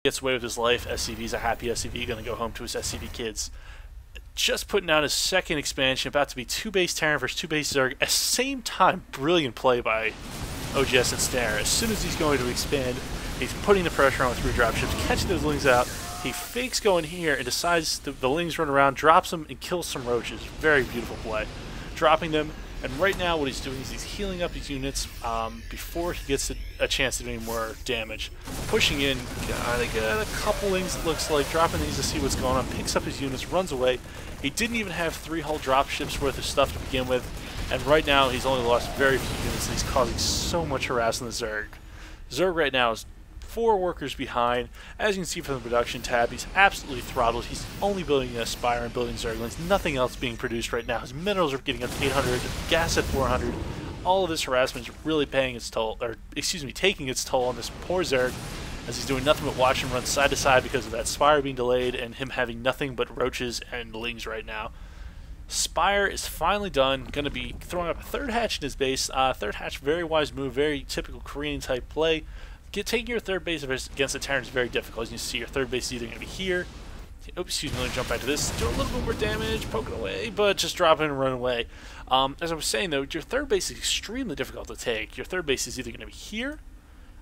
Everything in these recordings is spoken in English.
gets away with his life. SCV's a happy SCV, going to go home to his SCV kids. Just putting out his second expansion, about to be 2 base Terran versus 2 base Zerg. At the same time, brilliant play by oGsEnsnare. As soon as he's going to expand, he's putting the pressure on with 3 dropships, catching those lings out. He fakes going here and decides the lings run around, drops them, and kills some roaches. Very beautiful play. Dropping them, and right now what he's doing is he's healing up his units before he gets a chance to do any more damage. Pushing in, got a couple lings, it looks like, dropping these to see what's going on, picks up his units, runs away. He didn't even have 3 whole dropships worth of stuff to begin with, and right now he's only lost very few units, and he's causing so much harassment to Zerg. Zerg right now is 4 workers behind. As you can see from the production tab, he's absolutely throttled. He's only building a Spire and building Zerglings. Nothing else being produced right now. His minerals are getting up to 800, gas at 400. All of this harassment is really paying its toll, or excuse me, taking its toll on this poor Zerg, as he's doing nothing but watch him run side to side because of that Spire being delayed and him having nothing but roaches and lings right now. Spire is finally done. Going to be throwing up a 3rd hatch in his base. 3rd hatch, very wise move, very typical Korean type play. Taking your 3rd base against the Terran is very difficult. As you see, your 3rd base is either going to be here. Oops, excuse me, let me jump back to this. Do a little bit more damage, poking away, but just drop it and run away. As I was saying, though, your 3rd base is extremely difficult to take. Your 3rd base is either going to be here,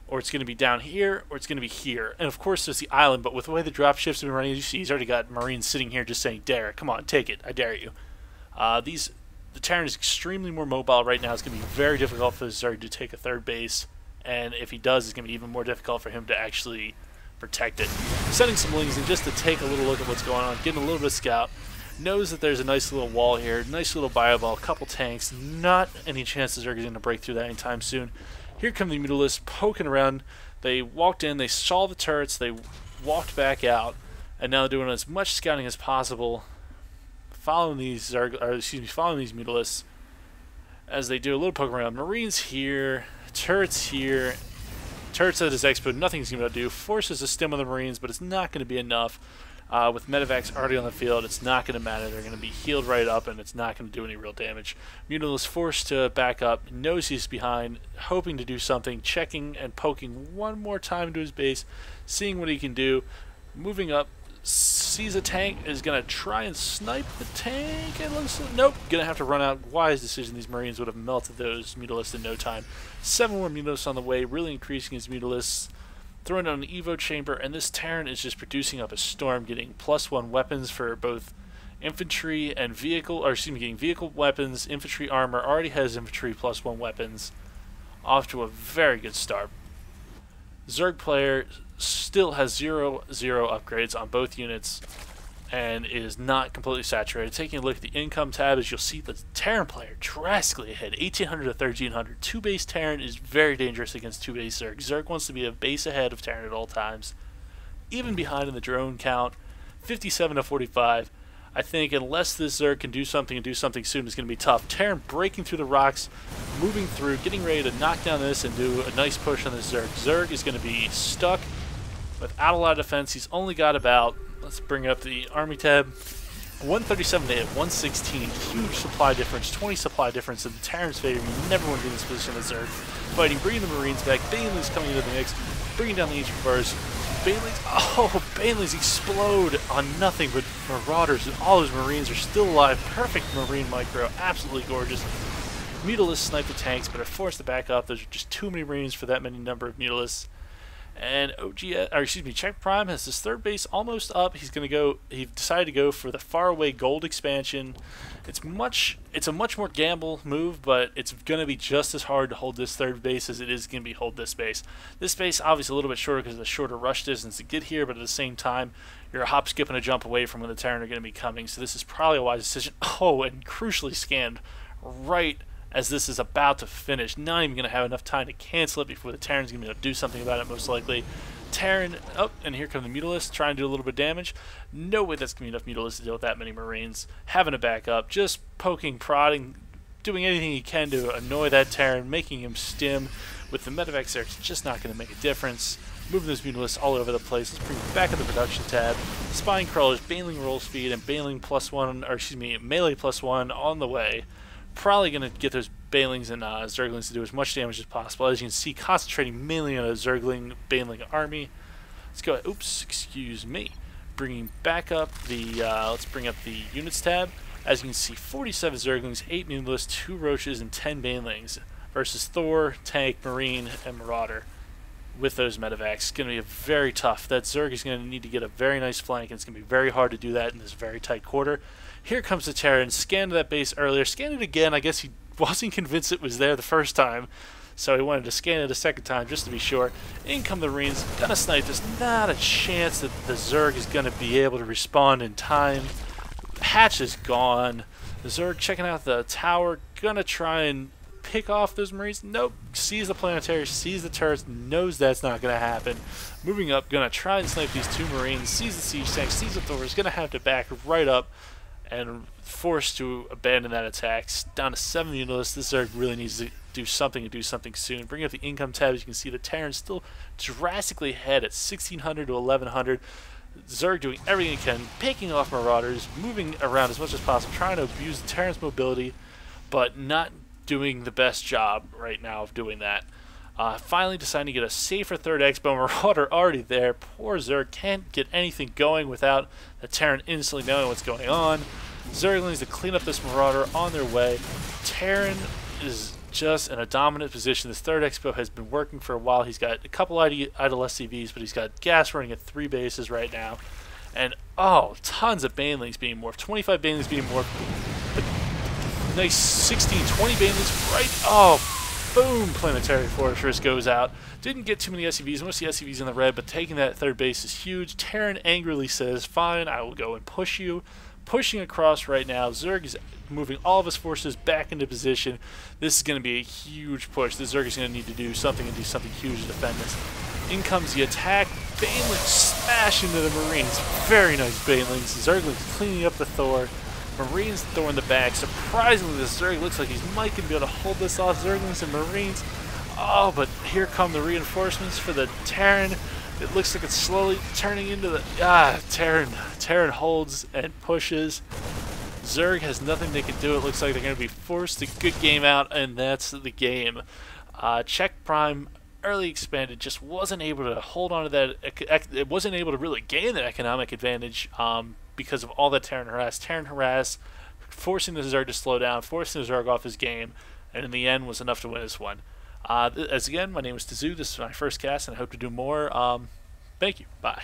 or it's going to be down here, or it's going to be here. And of course, there's the island, but with the way the drop ships have been running, as you see, he's already got Marines sitting here just saying, dare, come on, take it, I dare you. The Terran is extremely more mobile right now. It's going to be very difficult for the Zerg to take a 3rd base. And if he does, it's going to be even more difficult for him to actually protect it. Sending some lings in just to take a little look at what's going on, getting a little bit of scout. Knows that there's a nice little wall here, nice little bio ball, a couple tanks. Not any chance the Zerg is going to break through that anytime soon. Here come the Mutalisks poking around. They walked in, they saw the turrets, they walked back out, and now they're doing as much scouting as possible, following these following these Mutalisks as they do a little poke around. Marines here. Turrets here. Turrets at his expo, nothing's going to do. Forces a stim on the Marines, but it's not going to be enough. With medevacs already on the field, it's not going to matter. They're going to be healed right up, and it's not going to do any real damage. Mutalisks forced to back up, knows he's behind, hoping to do something, checking and poking one more time into his base, seeing what he can do, moving up, sees a tank, is going to try and snipe the tank, and looks, nope, going to have to run out. Wise decision. These Marines would have melted those Mutalisks in no time. 7 more Mutalisks on the way, really increasing his Mutalisks, throwing down an Evo chamber, and this Terran is just producing up a storm, getting +1 weapons for both infantry and vehicle, or excuse me, getting vehicle weapons, infantry armor, already has infantry +1 weapons, off to a very good start. Zerg player still has 0 upgrades on both units and is not completely saturated. Taking a look at the income tab, as you'll see, the Terran player drastically ahead, 1800 to 1300. 2 base Terran is very dangerous against 2 base Zerg. Zerg wants to be a base ahead of Terran at all times. Even behind in the drone count, 57 to 45. I think unless this Zerg can do something and do something soon, it's going to be tough. Terran breaking through the rocks, moving through, getting ready to knock down this and do a nice push on this Zerg. Zerg is going to be stuck without a lot of defense. He's only got about, let's bring up the army tab, 137 to hit, 116. Huge supply difference, 20 supply difference in the Terran's favor. You never want to be in this position as Zerg. Fighting, bringing the Marines back. Banelings coming into the mix, bringing down the ancient bars. Banelings explode on nothing but Marauders, and all those Marines are still alive. Perfect Marine micro, absolutely gorgeous. Mutalisks snipe the tanks, but are forced to back up. Those are just too many Marines for that many number of Mutalisks. And CheckPrime has his 3rd base almost up. He decided to go for the faraway gold expansion. It's a much more gamble move, but it's going to be just as hard to hold this 3rd base as it is going to be hold this base. This base obviously a little bit shorter because of the shorter rush distance to get here, but at the same time, you're a hop, skip, and a jump away from when the Terran are going to be coming. So this is probably a wise decision. Oh, and crucially scammed right as this is about to finish. Not even going to have enough time to cancel it before the Terran's going to be able to do something about it, most likely. Terran, oh, and here come the Mutalisks, trying to do a little bit of damage. No way that's going to be enough Mutalisks to deal with that many Marines. Having to back up, just poking, prodding, doing anything he can to annoy that Terran, making him stim. With the medevacs there, it's just not going to make a difference. Moving those Mutalisks all over the place. Let's bring it back at the production tab. Spine crawlers, Baneling roll speed, and Baneling +1, or excuse me, melee +1 on the way. Probably going to get those Banelings and Zerglings to do as much damage as possible. As you can see, concentrating mainly on a Zergling Baneling army. Let's go. Oops, excuse me. Bringing back up the, let's bring up the units tab. As you can see, 47 Zerglings, 8 Noodless, 2 Roaches, and 10 Banelings versus Thor, Tank, Marine, and Marauder. With those medevacs, it's going to be very tough. That Zerg is going to need to get a very nice flank, and it's going to be very hard to do that in this very tight quarter. Here comes the Terran, scanned that base earlier, scanned it again. I guess he wasn't convinced it was there the first time, so he wanted to scan it a second time just to be sure. In come the Marines, gonna snipe. There's not a chance that the Zerg is going to be able to respond in time. Hatch is gone. The Zerg checking out the tower, gonna try and pick off those Marines. Nope. Sees the planetary, sees the turrets, knows that's not going to happen. Moving up, gonna try and snipe these 2 Marines, sees the siege tank, sees the Thor, is gonna have to back right up and forced to abandon that attack. Down to 7 Unitless. This Zerg really needs to do something and do something soon. Bring up the income tab. As you can see, the Terran's still drastically ahead at 1600 to 1100. Zerg doing everything he can, picking off Marauders, moving around as much as possible, trying to abuse the Terran's mobility, but not doing the best job right now of doing that. Finally deciding to get a safer third Expo. Marauder already there. Poor Zerg can't get anything going without the Terran instantly knowing what's going on. Zerglings to clean up this Marauder on their way. Terran is just in a dominant position. This third Expo has been working for a while. He's got a couple idle SCVs, but he's got gas running at 3 bases right now. And, oh, tons of Banelings being morphed. 25 Banelings being morphed. Nice 16, 20 Banelings right. Oh, boom! Planetary Fortress goes out. Didn't get too many SCVs. Most of the SCVs in the red, but taking that third base is huge. Terran angrily says, fine, I will go and push you. Pushing across right now. Zerg is moving all of his forces back into position. This is going to be a huge push. The Zerg is going to need to do something and do something huge to defend this. In comes the attack. Banelings smash into the Marines. Very nice Banelings. Zerglings cleaning up the Thor. Marines throwing the back. Surprisingly, the Zerg looks like he's might be able to hold this off. Zerglings and Marines. Oh, but here come the reinforcements for the Terran. It looks like it's slowly turning into the... Terran holds and pushes. Zerg has nothing they can do. It looks like they're going to be forced to good game out, and that's the game. CheckPrime, early expanded, just wasn't able to hold on to that. It wasn't able to really gain that economic advantage because of all that Terran harass. Terran harass, forcing the Zerg to slow down, forcing the Zerg off his game, and in the end was enough to win this one. As again, my name is Tazoo. This is my first cast, and I hope to do more. Thank you. Bye.